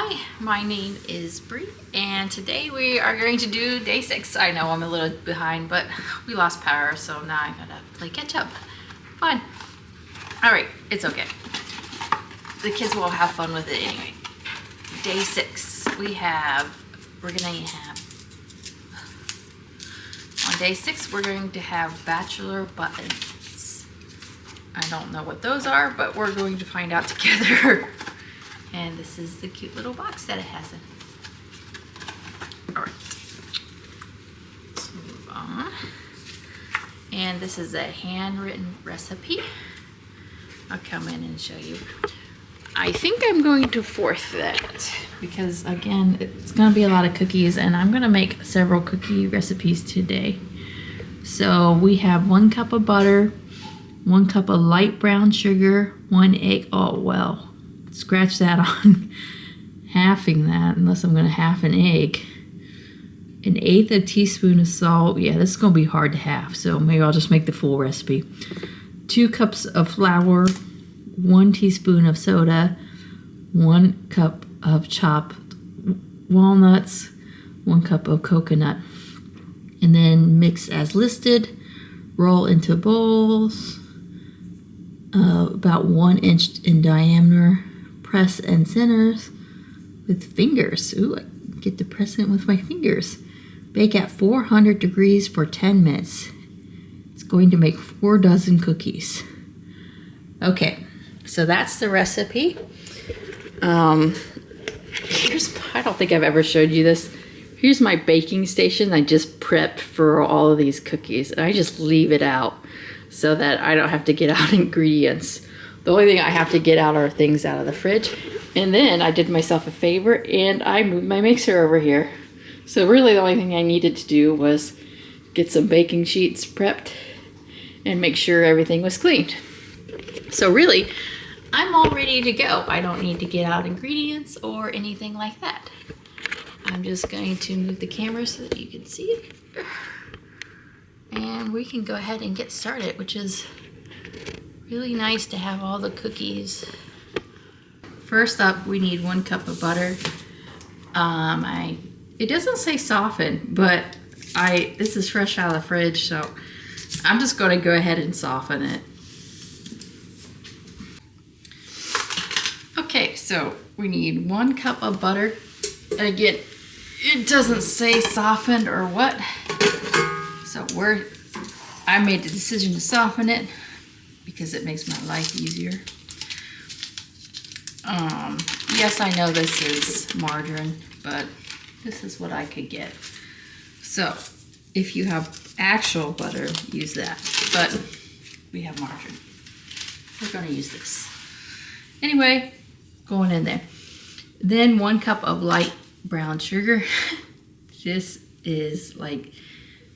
Hi, my name is Bree, and today we are going to do day 6. I know I'm a little behind, but we lost power, so now I gotta play catch up. Fun. All right, it's okay. The kids will have fun with it anyway. Day 6, we're gonna have, on day 6, we're going to have Bachelor Buttons. I don't know what those are, but we're going to find out together. And this is the cute little box that it has in. All right, let's move on. And this is a handwritten recipe. I'll come in and show you. I think I'm going to fourth that because again, it's gonna be a lot of cookies and I'm gonna make several cookie recipes today. So we have 1 cup of butter, 1 cup of light brown sugar, 1 egg. Oh, well. Scratch that on halving that, unless I'm gonna half an egg. 1/8 a teaspoon of salt. Yeah, this is gonna be hard to half, so maybe I'll just make the full recipe. 2 cups of flour, 1 teaspoon of soda, 1 cup of chopped walnuts, 1 cup of coconut, and then mix as listed. Roll into bowls, about 1 inch in diameter. Press and centers with fingers. Ooh, I get to press it with my fingers. Bake at 400 degrees for 10 minutes. It's going to make 4 dozen cookies. Okay, so that's the recipe. I don't think I've ever showed you this. Here's my baking station. I just prepped for all of these cookies. And I just leave it out so that I don't have to get out ingredients. The only thing I have to get out are things out of the fridge. And then I did myself a favor and I moved my mixer over here. So really the only thing I needed to do was get some baking sheets prepped and make sure everything was cleaned. So really, I'm all ready to go. I don't need to get out ingredients or anything like that. I'm just going to move the camera so that you can see it. And we can go ahead and get started, which is really nice to have all the cookies. First up, we need 1 cup of butter. It doesn't say soften, but this is fresh out of the fridge, so I'm just going to go ahead and soften it. Okay, so we need 1 cup of butter. And again, it doesn't say softened or what, so I made the decision to soften it because it makes my life easier. Yes, I know this is margarine, but this is what I could get. So if you have actual butter, use that, but we have margarine. We're gonna use this. Anyway, going in there. Then 1 cup of light brown sugar. This is like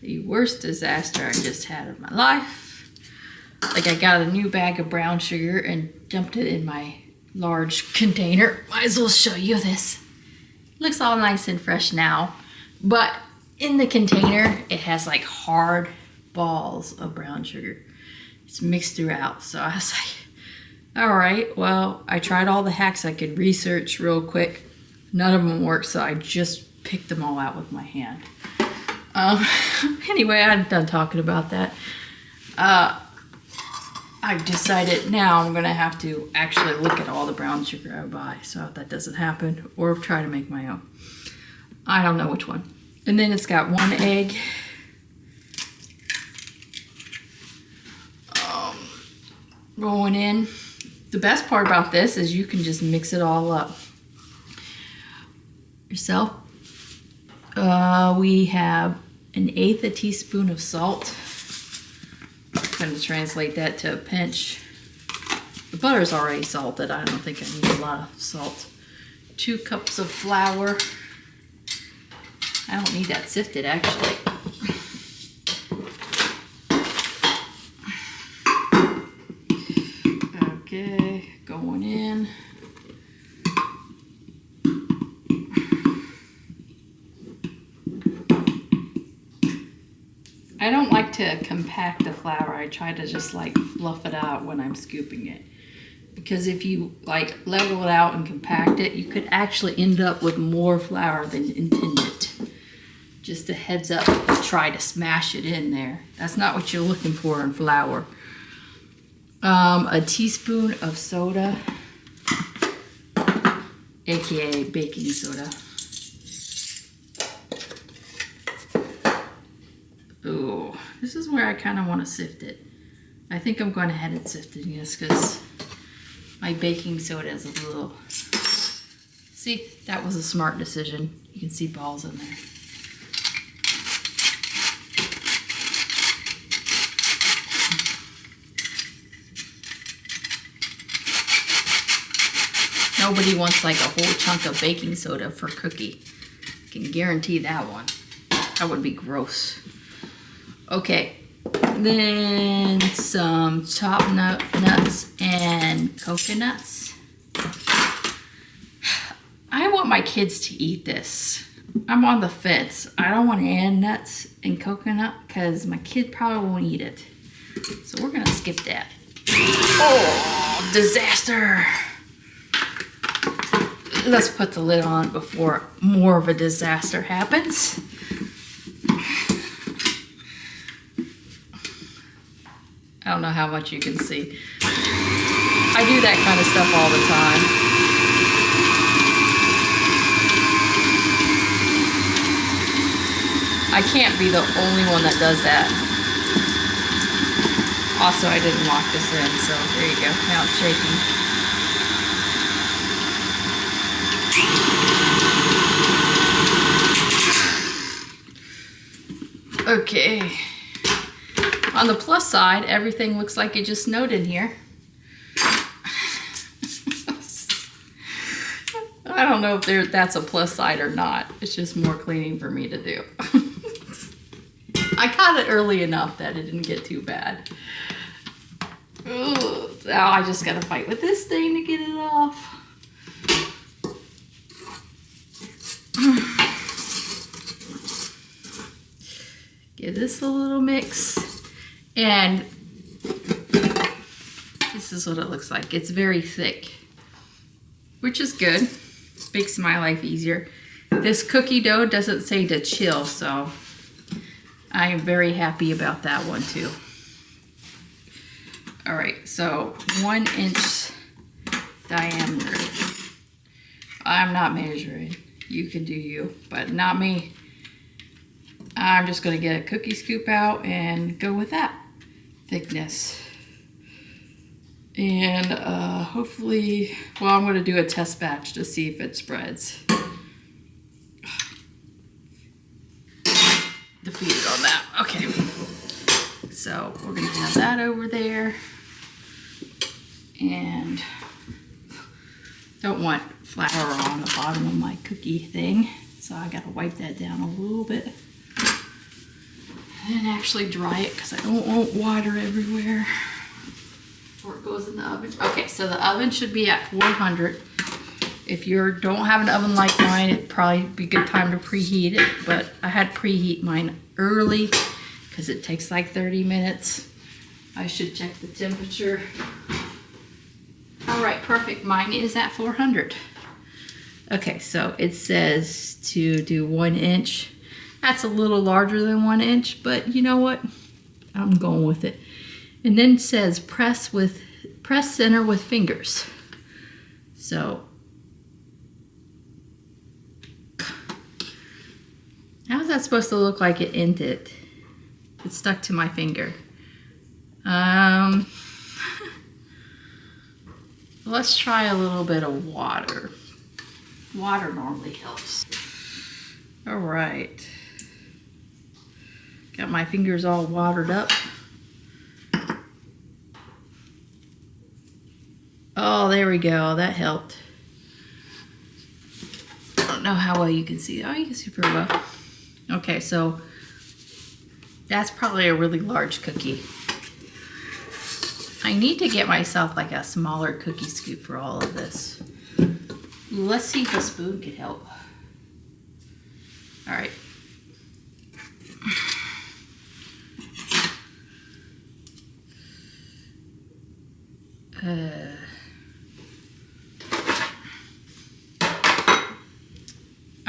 the worst disaster I just had in my life. Like I got a new bag of brown sugar and dumped it in my large container. Might as well show you this. Looks all nice and fresh now, but in the container, it has like hard balls of brown sugar. It's mixed throughout, so I was like, all right, well, I tried all the hacks I could research real quick. None of them worked, so I just picked them all out with my hand. Anyway, I'm done talking about that. I've decided now I'm gonna have to actually look at all the brown sugar I buy so that doesn't happen, or try to make my own. I don't know which one. And then it's got 1 egg. Going in. The best part about this is you can just mix it all up yourself. We have 1/8 a teaspoon of salt. I'm going to translate that to a pinch. The butter's already salted. I don't think I need a lot of salt. 2 cups of flour. I don't need that sifted actually. Okay, going in. I don't like to compact the flour. I try to just like fluff it out when I'm scooping it. because if you like level it out and compact it, you could actually end up with more flour than intended. Just a heads up, try to smash it in there. That's not what you're looking for in flour. A teaspoon of soda, aka baking soda. Ooh, this is where I kind of want to sift it. I think I'm going ahead and sifting this because my baking soda is a little... See, that was a smart decision. You can see balls in there. Nobody wants like a whole chunk of baking soda for cookie. I can guarantee that one. That would be gross. Okay, then some chopped nuts and coconuts. I want my kids to eat this. I'm on the fence. I don't want to add nuts and coconut because my kid probably won't eat it. So we're gonna skip that. Oh, disaster. Let's put the lid on before more of a disaster happens. I don't know how much you can see. I do that kind of stuff all the time. I can't be the only one that does that. Also, I didn't lock this in, so there you go. Now it's shaking. Okay. On the plus side, everything looks like it just snowed in here. I don't know if that's a plus side or not. It's just more cleaning for me to do. I caught it early enough that it didn't get too bad. Ugh. Now I just gotta fight with this thing to get it off. Give this a little mix. And this is what it looks like. It's very thick, which is good. Makes my life easier. This cookie dough doesn't say to chill, so I am very happy about that one too. All right, so 1 inch diameter. I'm not measuring. You can do you, but not me. I'm just gonna get a cookie scoop out and go with that thickness. And hopefully, well, I'm gonna do a test batch to see if it spreads. Defeated on that. Okay. So we're gonna have that over there. And don't want flour on the bottom of my cookie thing. So I gotta wipe that down a little bit. And actually dry it because I don't want water everywhere before it goes in the oven. Okay, so the oven should be at 400. If you don't have an oven like mine, it'd probably be a good time to preheat it, but I had preheat mine early because it takes like 30 minutes. I should check the temperature. All right, perfect. Mine is at 400. Okay, so it says to do 1 inch. That's a little larger than 1 inch, but you know what? I'm going with it. And then it says press center with fingers. So how's that supposed to look like it ended? It stuck to my finger. Let's try a little bit of water. Water normally helps. All right. Got my fingers all watered up. Oh, there we go. That helped. I don't know how well you can see. Oh, you can see pretty well. Okay, so that's probably a really large cookie. I need to get myself like a smaller cookie scoop for all of this. Let's see if a spoon could help. All right.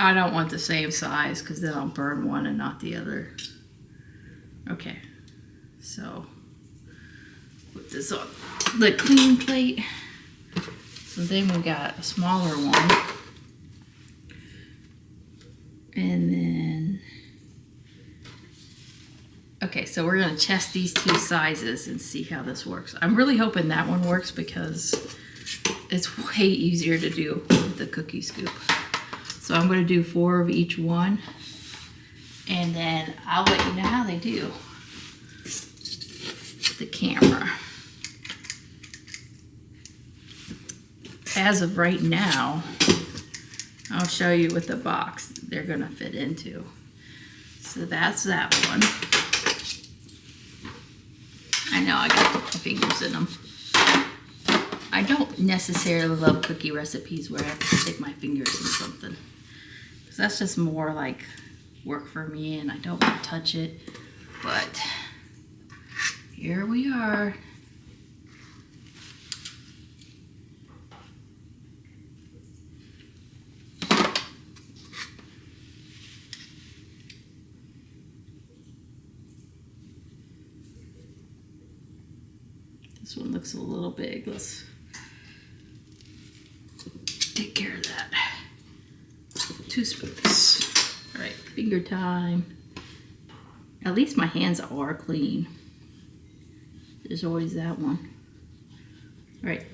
I don't want the same size because then I'll burn one and not the other. Okay, so put this on the clean plate. So then we got a smaller one. And then, okay, so we're gonna test these two sizes and see how this works. I'm really hoping that one works because it's way easier to do with the cookie scoop. So I'm gonna do 4 of each one, and then I'll let you know how they do with the camera. As of right now, I'll show you what the box they're gonna fit into. So that's that one. I know I got my fingers in them. I don't necessarily love cookie recipes where I have to stick my fingers in something. Because that's just more like work for me and I don't want to touch it. But here we are. This one looks a little big. Let's take care of that. 2 spoons. All right, finger time. At least my hands are clean. There's always that one. All right.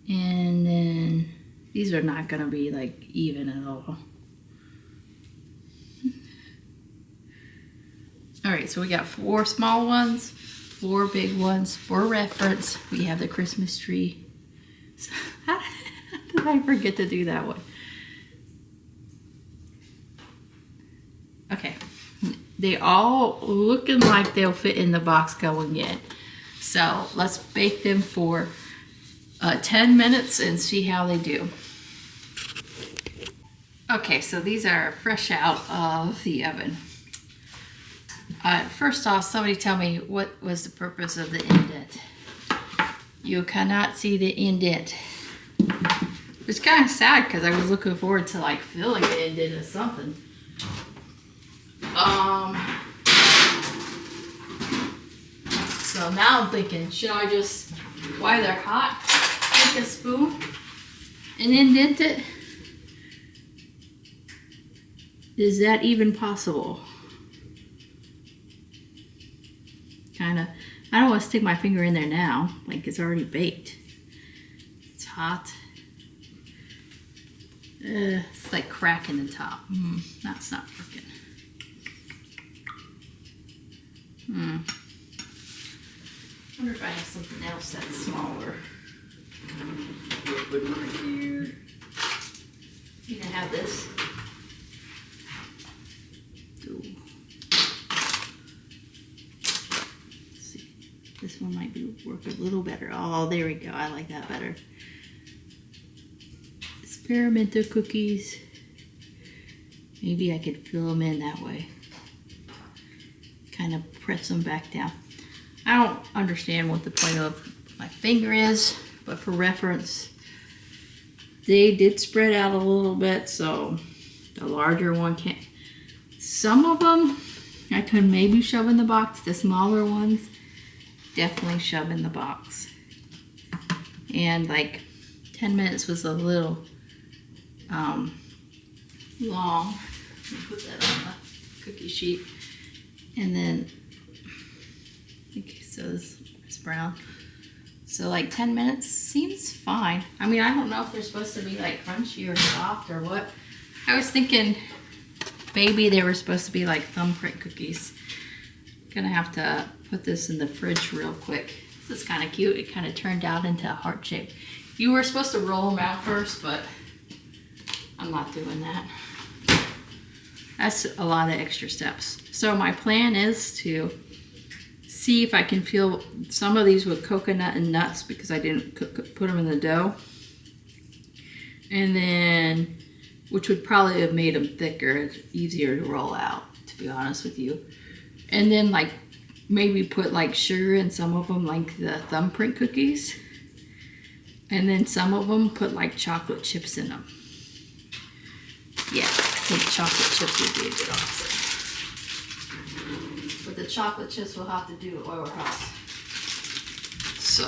And then these are not gonna be like even at all. All right, so we got 4 small ones, 4 big ones. For reference, we have the Christmas tree. So, how did I forget to do that one? Okay, they all looking like they'll fit in the box going in. So let's bake them for 10 minutes and see how they do. Okay, so these are fresh out of the oven. First off, somebody tell me what was the purpose of the indent. You cannot see the indent. It's kind of sad because I was looking forward to like filling the indent or something. So now I'm thinking, should I just, while they're hot, take a spoon and indent it? Is that even possible? Kind of, I don't want to stick my finger in there now, like it's already baked. It's hot. It's like cracking the top. That's not working. I wonder if I have something else that's smaller. Put it right here. You can have this. This one might work a little better. Oh, there we go. I like that better. Experimenter cookies. Maybe I could fill them in that way. Kind of press them back down. I don't understand what the point of my finger is, but for reference, they did spread out a little bit, so the larger one can't. Some of them I could maybe shove in the box. The smaller ones, definitely shove in the box. And like 10 minutes was a little long. Let me put that on the cookie sheet. And then, okay, so it's brown. So like 10 minutes seems fine. I mean, I don't know if they're supposed to be like crunchy or soft or what. I was thinking maybe they were supposed to be like thumbprint cookies. Gonna have to put this in the fridge real quick. This is kind of cute. It kind of turned out into a heart shape. You were supposed to roll them out first, but I'm not doing that. That's a lot of extra steps. So my plan is to see if I can fill some of these with coconut and nuts because I didn't put them in the dough. And then, which would probably have made them thicker, easier to roll out, to be honest with you. And then like maybe put like sugar in some of them, like the thumbprint cookies. And then some of them put like chocolate chips in them. Yeah, I think chocolate chips would be a good option. But the chocolate chips we'll have to do at our house. So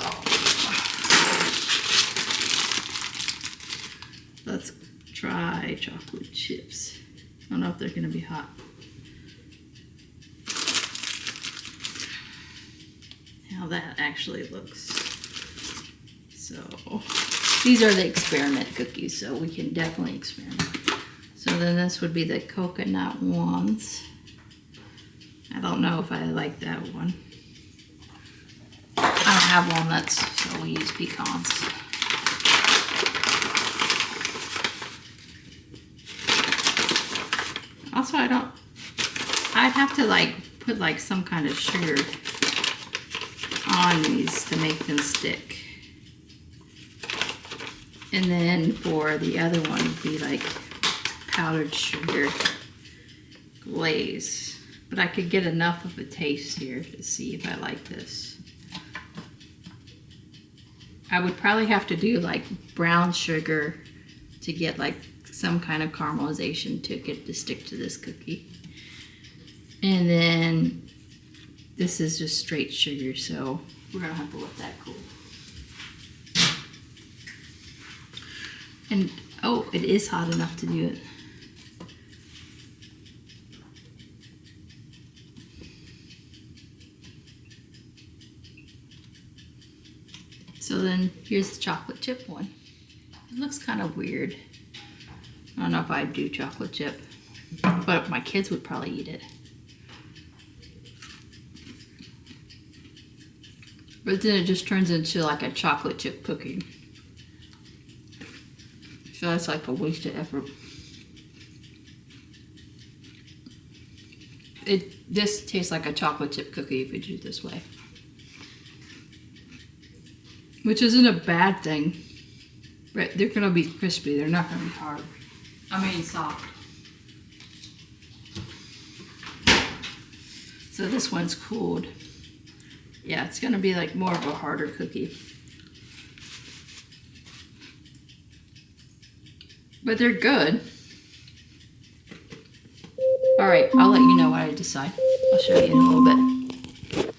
let's try chocolate chips. I don't know if they're gonna be hot. How that actually looks. So these are the experiment cookies, so we can definitely experiment. So then this would be the coconut ones. I don't know if I like that one. I don't have walnuts, so we use pecans. Also, I'd have to like put like some kind of sugar on these to make them stick. And then for the other one would be like powdered sugar glaze. But I could get enough of a taste here to see if I like this. I would probably have to do like brown sugar to get like some kind of caramelization to get to stick to this cookie. And then this is just straight sugar, so we're gonna have to let that cool. And oh, it is hot enough to do it. So then here's the chocolate chip one. It looks kind of weird. I don't know if I'd do chocolate chip, but my kids would probably eat it. But then it just turns into like a chocolate chip cookie. So that's like a waste of effort. This tastes like a chocolate chip cookie if you do it this way. Which isn't a bad thing. But they're gonna be crispy, they're not gonna be hard. I mean soft. So this one's cooled. Yeah, it's gonna be like more of a harder cookie. But they're good. All right, I'll let you know what I decide. I'll show you in a little bit.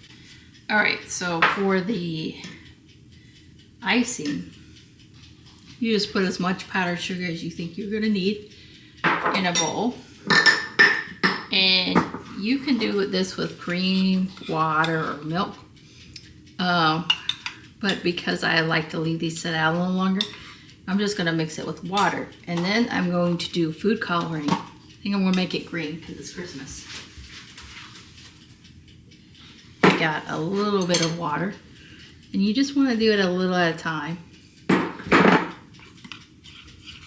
All right, so for the icing, you just put as much powdered sugar as you think you're gonna need in a bowl. And you can do this with cream, water, or milk. But because I like to leave these sit out a little longer, I'm just gonna mix it with water. And then I'm going to do food coloring. I think I'm gonna make it green because it's Christmas. I got a little bit of water. And you just wanna do it a little at a time.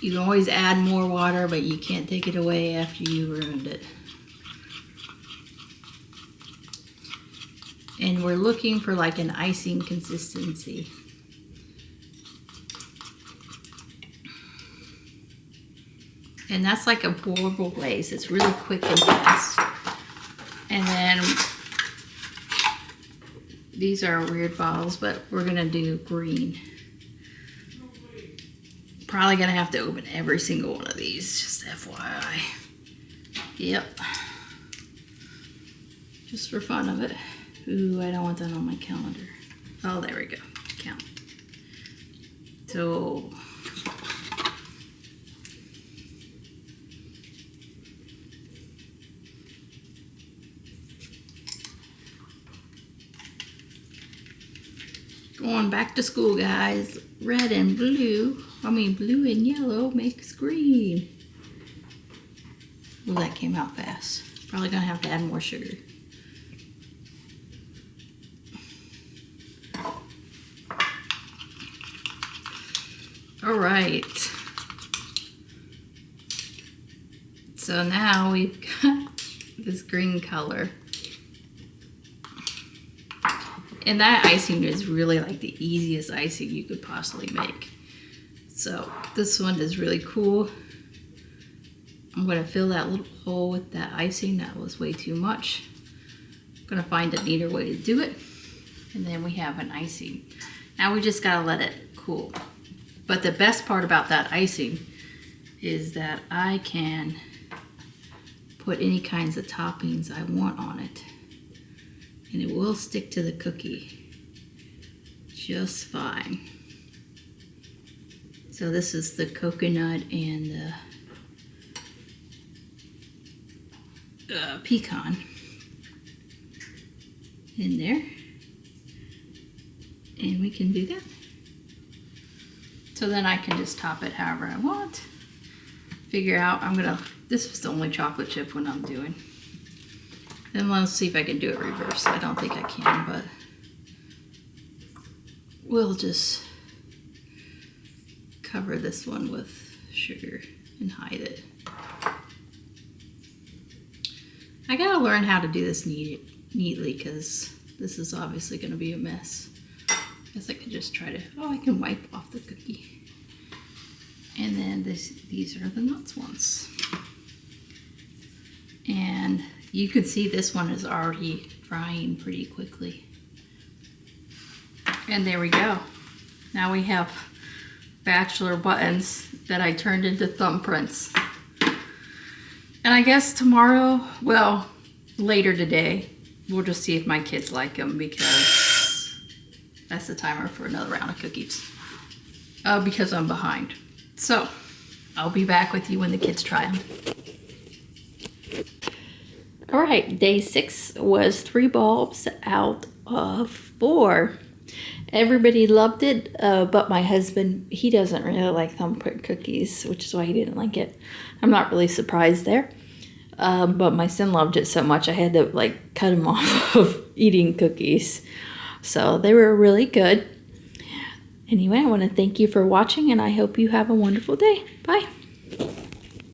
You can always add more water, but you can't take it away after you ruined it. And we're looking for like an icing consistency. And that's like a pour-able glaze. It's really quick and fast. And then these are weird bottles, but we're gonna do green. Probably gonna have to open every single one of these, just FYI. Yep. Just for fun of it. Ooh, I don't want that on my calendar. Oh, there we go. Count. So going back to school, guys. Red and blue, blue and yellow makes green. Well, that came out fast. Probably gonna have to add more sugar. All right. So now we've got this green color. And that icing is really like the easiest icing you could possibly make. So this one is really cool. I'm gonna fill that little hole with that icing. That was way too much. I'm gonna find a neater way to do it. And then we have an icing. Now we just gotta let it cool. But the best part about that icing is that I can put any kinds of toppings I want on it, and it will stick to the cookie just fine. So this is the coconut and the pecan in there, and we can do that. So then I can just top it however I want. Figure out, this is the only chocolate chip one I'm doing. Then let's see if I can do it reverse. I don't think I can, but we'll just cover this one with sugar and hide it. I gotta learn how to do this neatly because this is obviously gonna be a mess. I guess I could just try to, I can wipe off the cookie. And then these are the nuts ones. And you can see this one is already frying pretty quickly. And there we go. Now we have Bachelor Buttons that I turned into thumbprints. And I guess tomorrow, well, later today, we'll just see if my kids like them, because that's the timer for another round of cookies. Because I'm behind. So, I'll be back with you when the kids try them. All right, day 6 was 3 bulbs out of 4. Everybody loved it, but my husband, he doesn't really like thumbprint cookies, which is why he didn't like it. I'm not really surprised there. But my son loved it so much I had to cut him off of eating cookies. So they were really good. Anyway, I want to thank you for watching, and I hope you have a wonderful day. Bye.